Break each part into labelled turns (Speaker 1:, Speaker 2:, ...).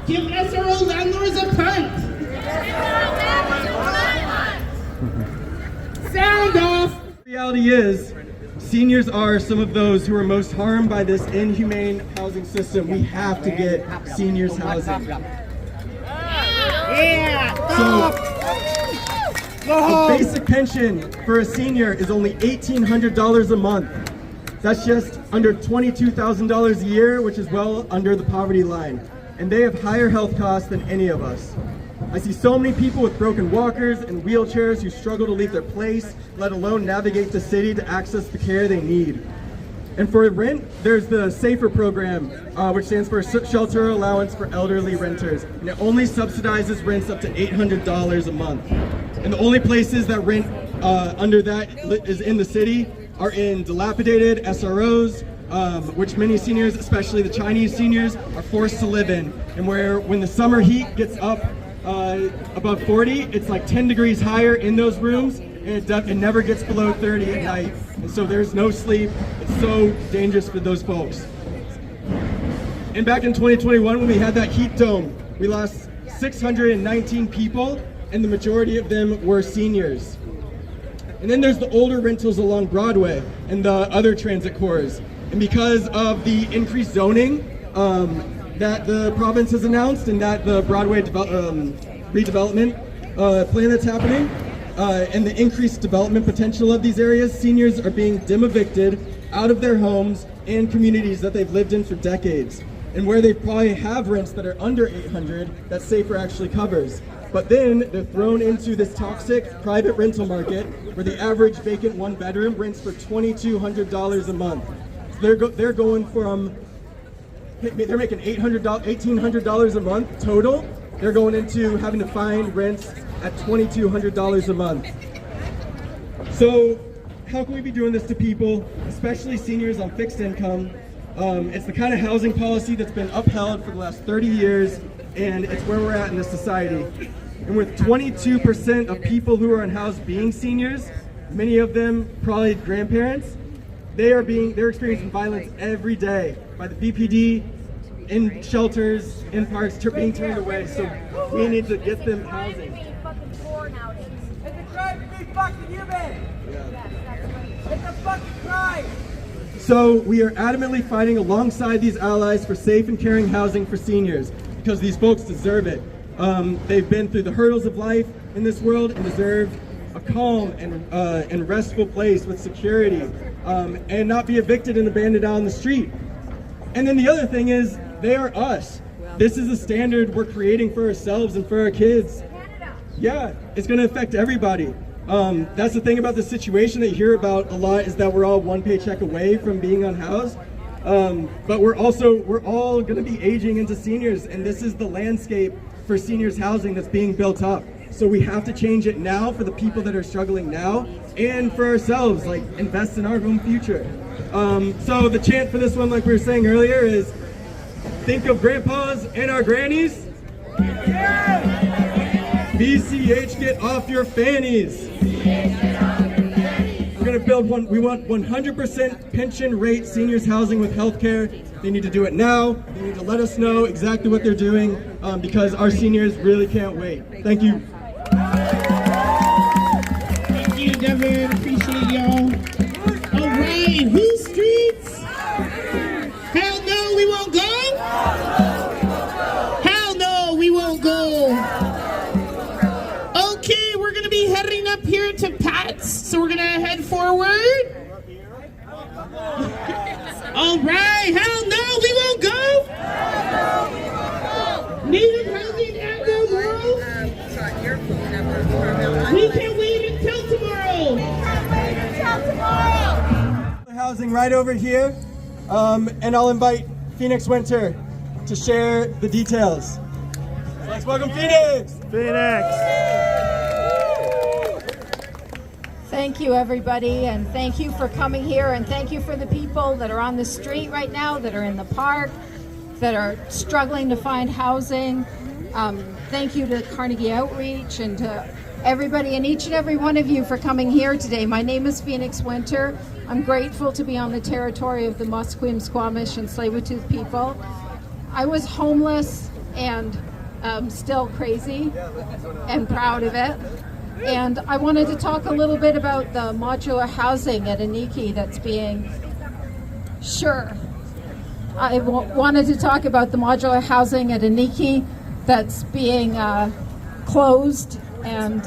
Speaker 1: Give SRO landlords a punt. Sound off.
Speaker 2: The reality is, seniors are some of those who are most harmed by this inhumane housing system. We have to get seniors housing. So, a basic pension for a senior is only $1,800 a month. That's just under $22,000 a year, which is well under the poverty line. And they have higher health costs than any of us. I see so many people with broken walkers and wheelchairs who struggle to leave their place, let alone navigate the city to access the care they need. And for rent, there's the SAFER program, which stands for Shelter Allowance for Elderly Renters. And it only subsidizes rents up to $800 a month. And the only places that rent under that is in the city are in dilapidated SROs, which many seniors, especially the Chinese seniors, are forced to live in. And where when the summer heat gets up above 40, it's like 10 degrees higher in those rooms, and it never gets below 30 at night. And so there's no sleep. It's so dangerous for those folks. And back in 2021, when we had that heat dome, we lost 619 people, and the majority of them were seniors. And then there's the older rentals along Broadway and the other transit cores. And because of the increased zoning that the province has announced and that the Broadway redevelopment plan that's happening, and the increased development potential of these areas, seniors are being dim-evicted out of their homes and communities that they've lived in for decades, and where they probably have rents that are under $800 that SAFER actually covers. But then they're thrown into this toxic private rental market where the average vacant one bedroom rents for $2,200 a month. So they're going from, they're making $1,800 a month total. They're going into having to find rents at $2,200 a month. So how can we be doing this to people, especially seniors on fixed income? It's the kind of housing policy that's been upheld for the last 30 years, and it's where we're at in this society. And with 22% of people who are unhoused being seniors, many of them probably grandparents, they're experiencing violence every day by the BPD, in shelters, in parks, being turned away. So we need to get them housing.
Speaker 3: It's a crime to be fucking human! It's a fucking crime!
Speaker 2: So we are adamantly fighting alongside these allies for safe and caring housing for seniors, because these folks deserve it. They've been through the hurdles of life in this world and deserve a calm and restful place with security, and not be evicted and abandoned out on the street. And then the other thing is, they are us. This is a standard we're creating for ourselves and for our kids. Yeah, it's going to affect everybody. That's the thing about the situation that you hear about a lot, is that we're all one paycheck away from being unhoused. But we're all going to be aging into seniors, and this is the landscape for seniors housing that's being built up. So we have to change it now for the people that are struggling now, and for ourselves, like invest in our own future. So the chant for this one, like we were saying earlier, is think of grandpas and our grannies. BCH, get off your fannies. We're going to build one. We want 100% pension rate seniors housing with health care. They need to do it now. They need to let us know exactly what they're doing, because our seniors really can't wait. Thank you.
Speaker 1: Thank you, Devin. Appreciate y'all. All right, whose streets? Hell no, we won't go. Hell no, we won't go. Okay, we're gonna be heading up here to Pat's, so we're gonna head forward. All right, hell no, we won't go. Native housing at the world. We can wait until tomorrow.
Speaker 2: Housing right over here, and I'll invite Phoenix Winter to share the details. So let's welcome Phoenix!
Speaker 4: Thank you, everybody, and thank you for coming here, and thank you for the people that are on the street right now, that are in the park, that are struggling to find housing. Thank you to Carnegie Outreach and to everybody and each and every one of you for coming here today. My name is Phoenix Winter. I'm grateful to be on the territory of the Musqueam, Squamish, and Tsleil-Waututh people. I was homeless and still crazy and proud of it. And I wanted to talk a little bit about the modular housing at Aniki that's being, wanted to talk about the modular housing at Aniki that's being closed, and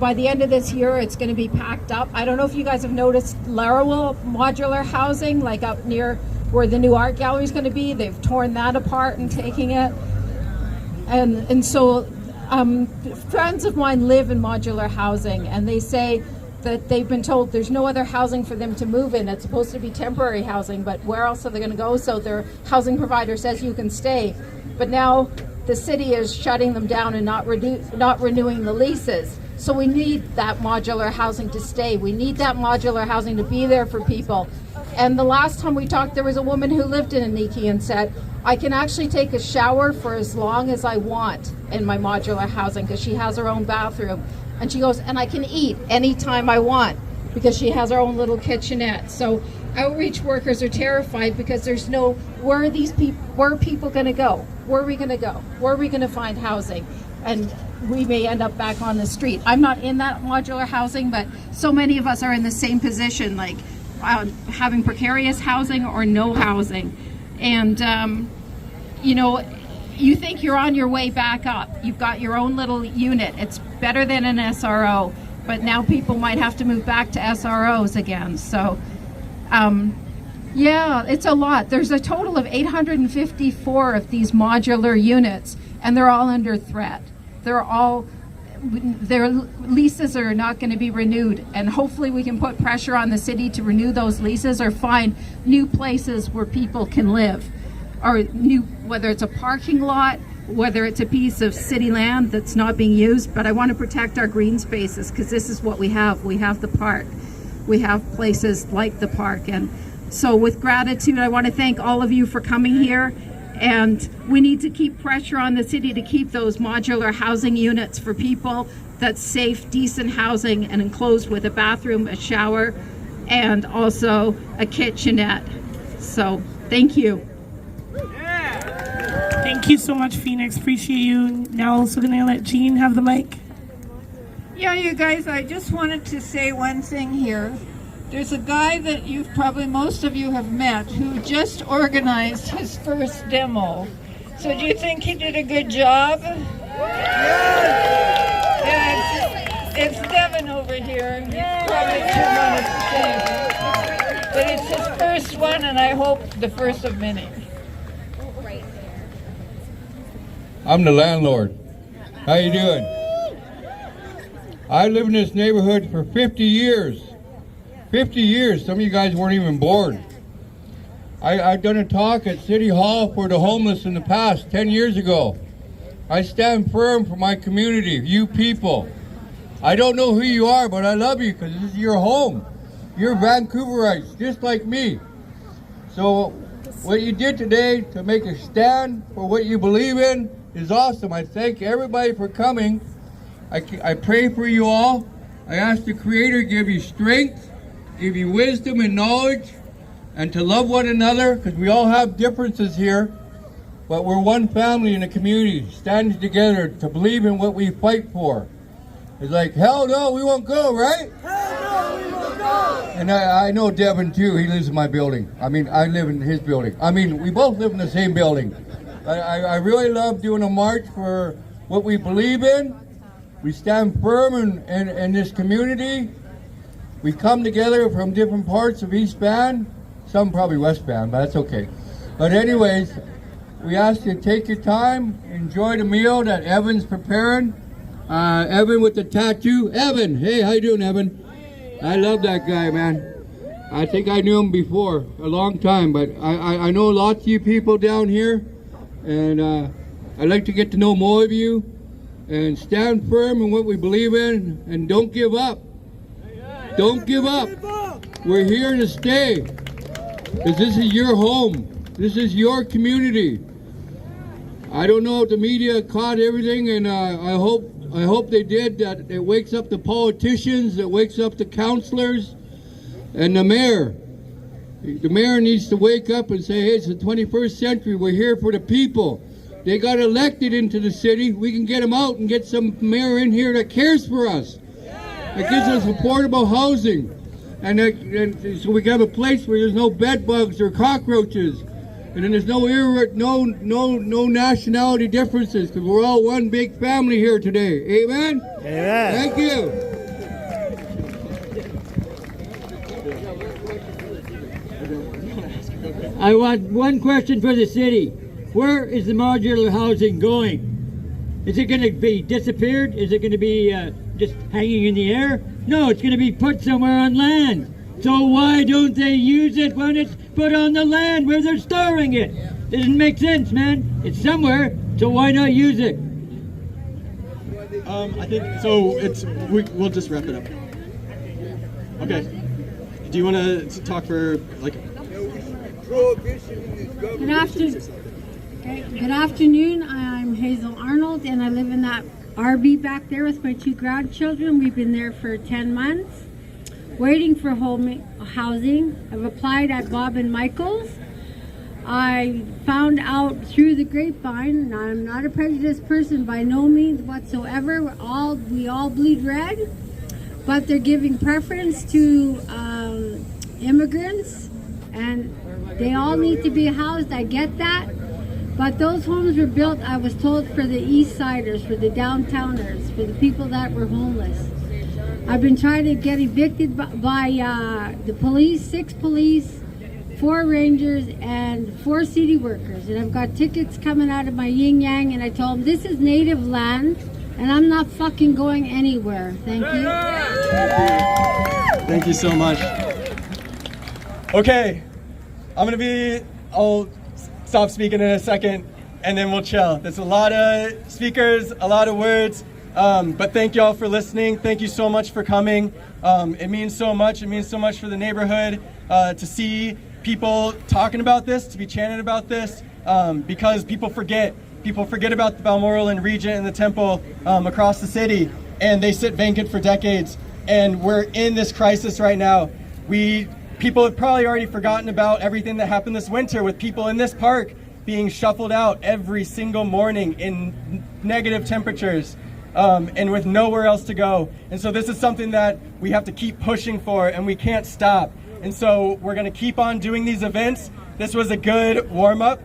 Speaker 4: by the end of this year it's going to be packed up. I don't know if you guys have noticed Larawil modular housing, like up near where the new art gallery is going to be. They've torn that apart and taking it. And so friends of mine live in modular housing, and they say that they've been told there's no other housing for them to move in. It's supposed to be temporary housing, but where else are they going to go? So their housing provider says you can stay. But now the city is shutting them down and not renewing the leases. So we need that modular housing to stay. We need that modular housing to be there for people. And the last time we talked, there was a woman who lived in Aniki and said, I can actually take a shower for as long as I want in my modular housing because she has her own bathroom. And she goes, and I can eat anytime I want because she has her own little kitchenette. So outreach workers are terrified because there's no, where are people going to go? Where are we going to go? Where are we going to find housing? And we may end up back on the street. I'm not in that modular housing, but so many of us are in the same position, like having precarious housing or no housing. And, you know, you think you're on your way back up. You've got your own little unit. It's better than an SRO, but now people might have to move back to SROs again. So, yeah, it's a lot. There's a total of 854 of these modular units, and they're all under threat. Their leases are not going to be renewed, and hopefully we can put pressure on the city to renew those leases or find new places where people can live, or whether it's a parking lot, whether it's a piece of city land that's not being used. But I want to protect our green spaces because this is what we have. We have the park. We have places like the park. And so with gratitude, I want to thank all of you for coming here. And we need to keep pressure on the city to keep those modular housing units for people that's safe, decent housing and enclosed with a bathroom, a shower, and also a kitchenette. So thank you.
Speaker 1: Thank you so much, Phoenix. Appreciate you. Now also going to let Jean have the mic.
Speaker 5: Yeah, you guys, I just wanted to say one thing here. There's a guy that most of you have met who just organized his first demo. So do you think he did a good job? Yeah, it's Devin over here. He's probably 2 minutes to say. But it's his first one, and I hope the first of many.
Speaker 6: I'm the landlord. How you doing? I lived in this neighborhood for 50 years. 50 years. Some of you guys weren't even born. I've done a talk at City Hall for the homeless in the past, 10 years ago. I stand firm for my community, you people. I don't know who you are, but I love you because this is your home. You're Vancouverites, just like me. So what you did today to make a stand for what you believe in is awesome. I thank everybody for coming. I pray for you all. I ask the Creator give you strength, give you wisdom and knowledge, and to love one another, because we all have differences here, but we're one family in the community, standing together to believe in what we fight for. It's like, hell no, we won't go, right? Hell no, we won't go! And I know Devin too, he lives in my building. I mean, I live in his building. I mean, we both live in the same building. I really love doing a march for what we believe in. We stand firm in this community. We come together from different parts of East Van, some probably West Van, but that's okay. But anyways, we ask you to take your time, enjoy the meal that Evan's preparing. Evan with the tattoo. Evan, hey, how you doing, Evan? I love that guy, man. I think I knew him before, a long time, but I know lots of you people down here, and I'd like to get to know more of you, and stand firm in what we believe in, and don't give up. Don't give up. We're here to stay, because this is your home. This is your community. I don't know if the media caught everything, and I hope they did, that it wakes up the politicians, it wakes up the councillors, and the mayor. The mayor needs to wake up and say, hey, it's the 21st century, we're here for the people. They got elected into the city. We can get them out and get some mayor in here that cares for us. That gives us affordable housing. And so we can have a place where there's no bed bugs or cockroaches. And then there's no nationality differences, because we're all one big family here today. Amen?
Speaker 7: Amen.
Speaker 6: Thank you.
Speaker 7: I want one question for the city. Where is the modular housing going? Is it going to be disappeared? Is it going to be just hanging in the air? No, it's going to be put somewhere on land. So why don't they use it when it's put on the land where they're storing it? Doesn't make sense, man. It's somewhere, so why not use it?
Speaker 2: I think so. We'll just wrap it up. Okay. Do you want to talk for like?
Speaker 8: Good afternoon. Okay. Good afternoon. I'm Hazel Arnold, and I live in that RV back there with my 2 grandchildren. We've been there for 10 months, waiting for home housing. I've applied at Bob and Michael's. I found out through the grapevine, and I'm not a prejudiced person by no means whatsoever. We all bleed red, but they're giving preference to immigrants, and they all need to be housed. I get that, but those homes were built, I was told, for the East Siders, for the downtowners, for the people that were homeless. I've been trying to get evicted by the police, 6 police, 4 rangers, and 4 city workers. And I've got tickets coming out of my yin-yang, and I told them, this is native land, and I'm not fucking going anywhere. Thank you.
Speaker 2: Thank you so much. Okay, I'll stop speaking in a second, and then we'll chill. There's a lot of speakers, a lot of words. But thank y'all for listening. Thank you so much for coming. It means so much. It means so much for the neighborhood to see people talking about this, to be chanting about this, because people forget. People forget about the Balmoral and Regent and the Temple across the city, and they sit vacant for decades. And we're in this crisis right now. People have probably already forgotten about everything that happened this winter with people in this park being shuffled out every single morning in negative temperatures. And with nowhere else to go. And so this is something that we have to keep pushing for, and we can't stop. And so we're going to keep on doing these events. This was a good warm-up,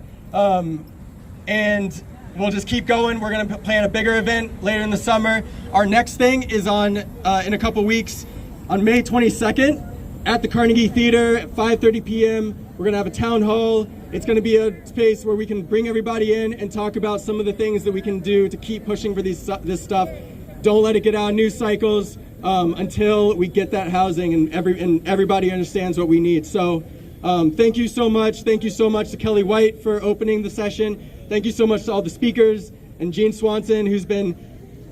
Speaker 2: and we'll just keep going. We're going to plan a bigger event later in the summer. Our next thing is on in a couple weeks on May 22nd at the Carnegie Theater at 5:30 p.m. We're going to have a town hall. It's going to be a space where we can bring everybody in and talk about some of the things that we can do to keep pushing for this stuff. Don't let it get out of news cycles until we get that housing and everybody understands what we need. So thank you so much. Thank you so much to Kelly White for opening the session. Thank you so much to all the speakers and Jean Swanson, who's been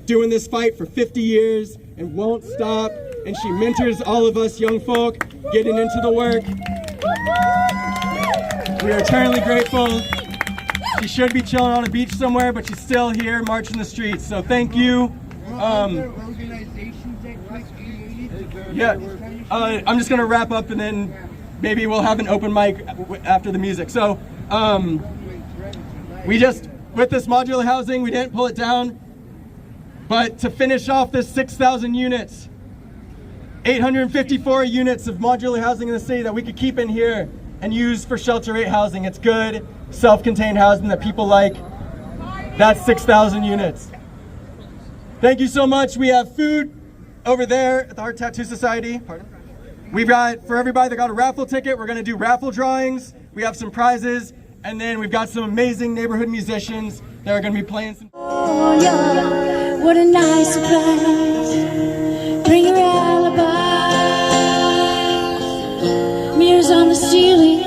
Speaker 2: doing this fight for 50 years and won't stop. And she mentors all of us young folk getting into the work. We are eternally grateful. She should be chilling on a beach somewhere, but she's still here marching the streets. So thank you. Yeah, I'm just gonna wrap up, and then maybe we'll have an open mic after the music. So with this modular housing, we didn't pull it down, but to finish off this 6,000 units, 854 units of modular housing in the city that we could keep in here and use for shelter rate housing. It's good, self-contained housing that people like. That's 6,000 units. Thank you so much. We have food over there at the Heart Tattoo Society. Pardon? We've got, for everybody that got a raffle ticket, we're gonna do raffle drawings. We have some prizes, and then we've got some amazing neighborhood musicians that are gonna be playing some.
Speaker 9: Oh yeah, what a nice surprise. Bring your alibi. Mirrors on the ceiling,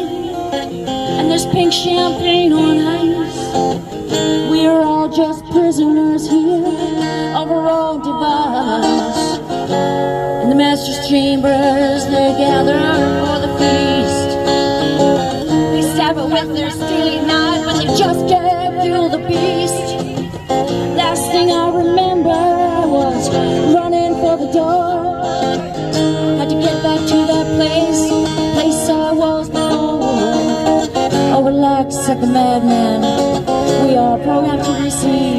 Speaker 9: and there's pink champagne on ice. We're all just prisoners here of our own device. In the master's chambers, they gather for the feast. They stab it with their steely knife, but they just can't kill the beast. Last thing I remember was running for the door. Had to get back to that place I was before. Oh, relax like a madman, we programmed to receive